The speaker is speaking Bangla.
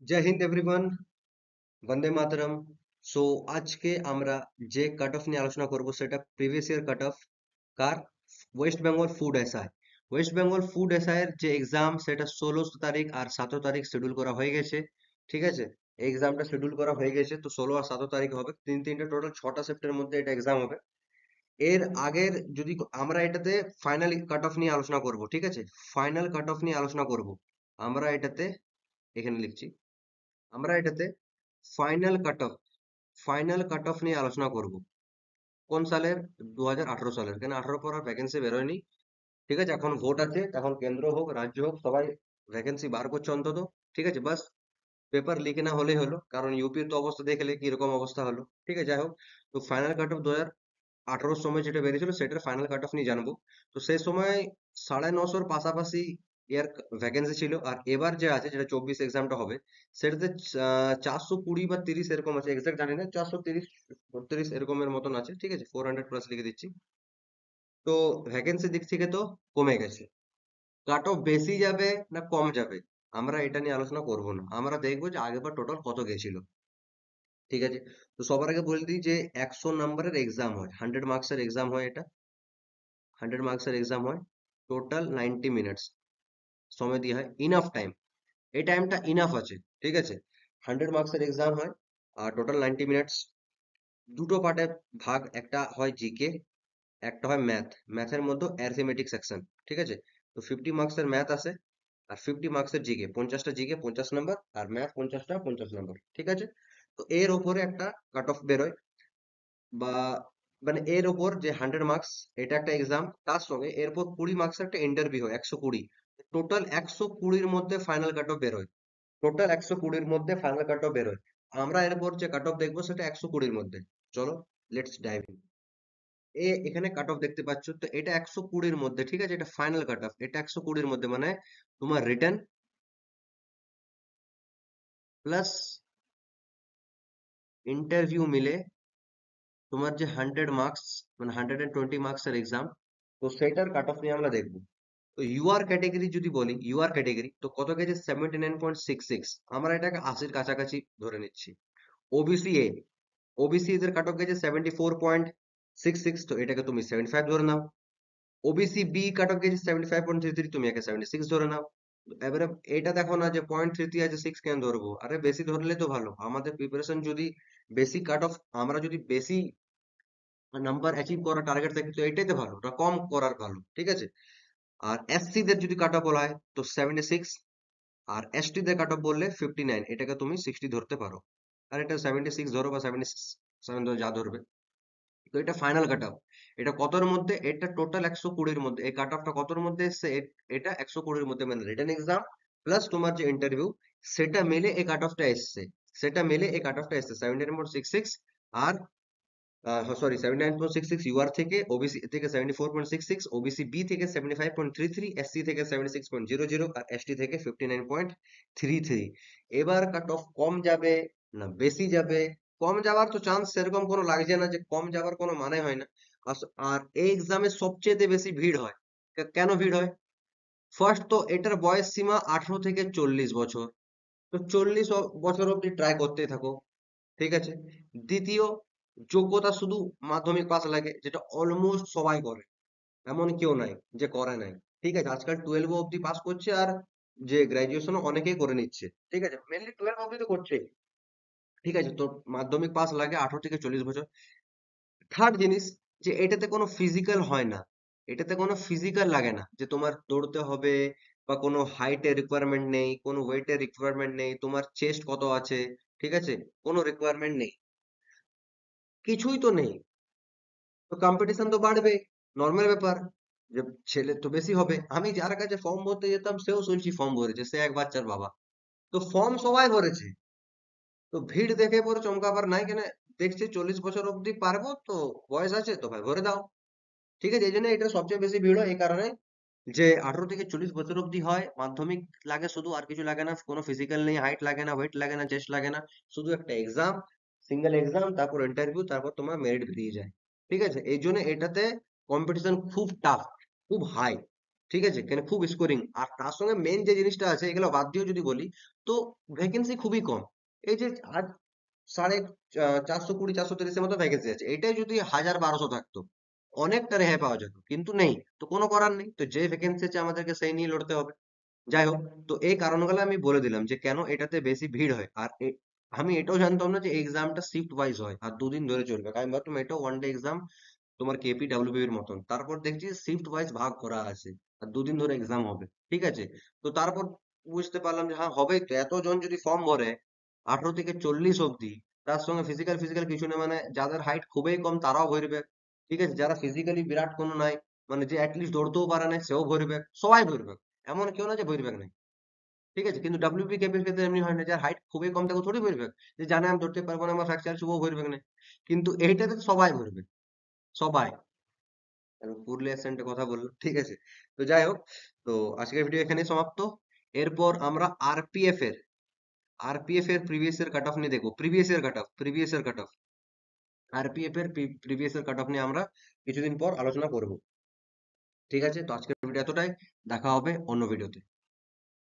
জয় হিন্দ এভরিওয়ান, বন্দে মাতরম। সো আজকে আমরা যে কাট অফ নিয়ে আলোচনা করব সেটা প্রিভিয়াস ইয়ার কাট অফ কার West Bengal food SI. West Bengal food SI এর যে এক্সাম সেটা 16 তারিখ আর 17 তারিখ শিডিউল করা হয়ে গেছে। ঠিক আছে, এই এক্সামটা শিডিউল করা হয়ে গেছে, তো 16 আর 17 তারিখ হবে, তিন তিনটে টোটাল 6টা সেপ্টের মধ্যে এটা এক্সাম হবে। এর আগের যদি আমরা এটাতে ফাইনাল কাট অফ নিয়ে আলোচনা করব, ঠিক আছে, ফাইনাল কাট অফ নিয়ে আলোচনা করব আমরা এটাতে। এখানে লিখছি, আমরা এটাতে ফাইনাল কাট অফ ফাইনাল কাট অফ নিয়ে আলোচনা করব কোন সালের? 2018 সালের, কেন 18 পর আর ভ্যাকেন্সি বেরোয়নি। ঠিক আছে, এখন ভোট আছে, তখন কেন্দ্র হোক রাজ্য হোক সবাই ভ্যাকেন্সি বার করছে অন্তত। ঠিক আছে, বাস পেপার লিক না হলেই হলো, কারণ ইউপির তো অবস্থা দেখলে কিরকম অবস্থা হলো। ঠিক আছে, যাই হোক, তো ফাইনাল কাট অফ 2018 সময় যেটা বেরিয়েছিল সেটার ফাইনাল কাট অফ নিয়ে জানবো। তো সেই সময় 950-র পাশাপাশি এর ভ্যাকেন্সি ছিল, আর এবার যে আছে যেটা 24 এক্সামটা হবে সেটাতে 420 বা 30 এরকম আছে, এক্সাক্ট জানি না, 430 32 এরকমের মতন আছে। ঠিক আছে, 400 প্লাস লিখে দিচ্ছি। তো ভ্যাকেন্সি দিক থেকে তো কমে গেছে, কাট অফ বেশি যাবে না কম যাবে আমরা এটা নিয়ে আলোচনা করব না, আমরা দেখবো যে আগেরবার টোটাল কত গেছিল। ঠিক আছে, তো সবার আগে বলে দিই যে 100 নম্বরের এক্সাম হয়, 100 মার্কসের এক্সাম হয় এটা, 100 মার্কসের এক্সাম হয়। টোটাল 90 মিনিটস সময় দেওয়া হয়, ইনাফ টাইম, এই টাইমটা ইনাফ আছে। ঠিক আছে, 100 মার্কসের এক্সাম হয় আর টোটাল 90 মিনিটস। দুটো পার্টে ভাগ, একটা হয় জিকে, একটা হয় ম্যাথ। ম্যাথের মধ্যে অ্যারিথমেটিক সেকশন। ঠিক আছে, তো 50 মার্কসের ম্যাথ আসে আর 50 মার্কসের জিকে, 50টা জিকে 50 নম্বর, আর ম্যাথ 50টা 50 নম্বর। ঠিক আছে, তো এর ওপরে একটা কাট অফ বেরোয়, বা মানে এর ওপর যে 100 মার্কস, এটা একটা এক্সাম, তার সঙ্গে এরপর 20 মার্কস একটা ইন্টারভিউ হয়, 120। টোটাল 120-র মধ্যে ফাইনাল কাট অফ বেরোয়, টোটাল 120-র মধ্যে ফাইনাল কাট অফ বেরোয়। আমরা এরপর যে কাট অফ দেখবো সেটা 120-র মধ্যে। চলো, লেটস ডাইভ ইন। এখানে কাট অফ দেখতে পাচ্ছ, তো এটা 120-র মধ্যে। ঠিক আছে, এটা ফাইনাল কাট অফ, এটা 120-র মধ্যে, মানে তোমার রিটার্ন প্লাস ইন্টারভিউ মিলে তোমার যে 100 মার্কস, মানে 120 মার্কসের এক্সাম, তো সেটার কাট অফ নিয়ে আমরা দেখবো। তো ইউআর ক্যাটেগরি যদি বলি, ইউআর ক্যাটেগরি তো কত গেছে? 79.66, আমরা এটাকে 80-র কাছাকাছি ধরে নিচ্ছি। ওবিসি এ, ওবিসি এদের কাট অফ গেছে 74.66, তো এটাকে তুমি 75 ধরে নাও। ওবিসি বি কাট অফ গেছে 75.33, তুমি একে 76 ধরে নাও। এবারে এটা দেখো না যে 0.33 আছে, 6 কেন ধরবো? আরে বেশি ধরলে তো ভালো, আমাদের প্রিপারেশন যদি বেশি কাট অফ, আমরা যদি বেশি নাম্বার অ্যাচিভ করার টার্গেট থাকে তো এটাই তো ভালো, ওটা কম করার ভালো। ঠিক আছে, আর এসসি দের যদি কাট অফ বলা হয় তো 76, আর এসটি দের কাট অফ বললে 59, এটাকে তুমি 60 ধরতে পারো। আর এটা 76 ধরো বা 77 ধরো, যা ধরবে। তো এটা ফাইনাল কাট অফ, এটা কতর মধ্যে? এটা টোটাল 120-র মধ্যে। এই কাট অফটা কতর মধ্যে এসছে? এটা 120-র মধ্যে, মানে রিটেন এক্সাম প্লাস তোমার যে ইন্টারভিউ, সেটা মিলে এই কাট অফটা এসছে। সেটা মিলে এই কাট অফটা এসছে 79.66। আর সরি, 79.66 ইউআর থেকে, ওবিসি থেকে 74.66, ওবিসি বি থেকে 75.33, এসসি থেকে 76.00, আর এসটি থেকে 59.33। এবার কাট অফ কম যাবে না বেশি যাবে? কম যাওয়ার তো চান্স সেরকম কোনো লাগছে না, যে কম যাওয়ার কোনো মানে হয় না। আর এই এক্সামে সবচেয়ে বেশি ভিড় হয়। কেন ভিড় হয়? ফার্স্ট তো এটার বয়স সীমা 18 থেকে 40 বছর, তো 40 বছর অব্দি ট্রাই করতে থাকো। ঠিক আছে, দ্বিতীয়, যোগ্যতা শুধু মাধ্যমিক পাস লাগে, যেটা অলমোস্ট সবাই করে, এমন কেউ নাই যে করে নাই। ঠিক আছে, আজকাল 12 অব্দি পাস করছে, আর যে গ্রাজুয়েশন অনেকেই করে নিচ্ছে। ঠিক আছে, মেনলি 12 অব্দি তো করছে। ঠিক আছে, তো মাধ্যমিক পাস লাগে 18 থেকে 40 বছর। থার্ড জিনিস, যে এটাতে কোনো ফিজিক্যাল হয় না, এটাতে কোনো ফিজিক্যাল লাগে না, যে তোমার দৌড়তে হবে, বা কোনো হাইটের রিকোয়ারমেন্ট নেই, কোনো ওয়েটের রিকোয়ারমেন্ট নেই, তোমার চেস্ট কত আছে, ঠিক আছে, কোনো রিকোয়ারমেন্ট নেই, কিছুই তো নেই। তো কম্পিটিশন তো বাড়বে, নর্মাল ব্যাপার, যে ছেলে তো বেশি হবে। আমি যার কাছে ফর্ম ভরতে যেতাম সেও শুনছি ফর্ম ভরেছে, সে এক বাচ্চার বাবা। তো ফর্ম সবাই ভরেছে, তো ভিড় দেখে পরে চমকাবার নাই কেন, দেখছে 40 বছর অব্দি পারবো তো, বয়স আছে তো ভাই ভরে দাও। ঠিক আছে, এই জন্য এটা সবচেয়ে বেশি ভিড় হয় এই কারণে, যে 18 থেকে 40 বছর অব্দি হয়, মাধ্যমিক লাগে শুধু, আর কিছু লাগে না, কোনো ফিজিক্যাল নেই, হাইট লাগে না, ওয়েট লাগে না, চেস্ট লাগে না, শুধু একটা এক্সাম, সিঙ্গেল এক্সাম, তারপর ইন্টারভিউ, তারপর তোমার মেরিট বেরিয়ে যায়। ঠিক আছে, এই জন্য এটাতে কম্পিটিশন খুব টাফ, খুব হাই। ঠিক আছে, কেন খুব স্কোরিং। আর তার সঙ্গে মেন যে জিনিসটা আছে, এগুলো বাদ দিয়েও যদি বলি, তো ভ্যাকেন্সি খুবই কম। এই যে আজ 420 430-এর মতো ভ্যাকেন্সি আছে, এটাই যদি 1000-1200 থাকতো, অনেকটা রেহাই পাওয়া যেত, কিন্তু নেই। তো কোনো করার নেই, তো যে ভ্যাকেন্সি আছে আমাদেরকে সেই নিয়ে লড়তে হবে। যাই হোক, তো এই কারণগুলো আমি বলে দিলাম যে কেন এটাতে বেশি ভিড় হয়। আর আমি এটাও জানতাম না যে এক্সামটা শিফট ওয়াইজ হয় আর 2 দিন ধরে চলবে। আমি ভাবতাম এটা ওয়ান ডে এক্সাম, তোমার কেপি ডাব্লিউবি এর মতন। তারপর দেখছি শিফট ওয়াইজ ভাগ করা আছে আর 2 দিন ধরে এক্সাম হবে। ঠিক আছে, তো তারপর বুঝতে পারলাম যে হ্যাঁ হবে, তো এতজন যদি ফর্ম ভরে 18 থেকে 40 অব্দি, তার সঙ্গে ফিজিক্যাল ফিজিক্যাল কিছু নেই, মানে যাদের হাইট খুবই কম তারাও ভরবে। ঠিক আছে, যারা ফিজিক্যালি বিরাট কোনো নাই, মানে যে অ্যাটলিস্ট দৌড়তেও পারে না, সেও ভরবে, সবাই ভরবে। এমন কেউ না যে ভরবে না। ঠিক আছে, কিন্তু ডাব্লিউবি ক্যাপের ক্ষেত্রে এমনি হয় না, যার হাইট খুবই কম থাকে থোড়ি ভরবে, যে জানে আমি ধরতে পারবো না, আমার ফ্র্যাকচার শুভ ভরবে না। কিন্তু এইটাতে তো সবাই ভরবে, সবাই। আমি পুরুলিয়া অ্যাকসেন্টে কথা বললাম, ঠিক আছে। তো যাই হোক, তো আজকের ভিডিও এখানেই সমাপ্ত। এরপর আমরা আরপিএফ এর প্রিভিয়াস এর কাট অফ নিয়ে দেখবো। প্রিভিয়াস এর কাট অফ আরপিএফ এর প্রিভিয়াস এর কাট অফ নিয়ে আমরা কিছুদিন পর আলোচনা করব। ঠিক আছে, তো আজকের ভিডিও এতটাই। দেখা হবে অন্য ভিডিওতে।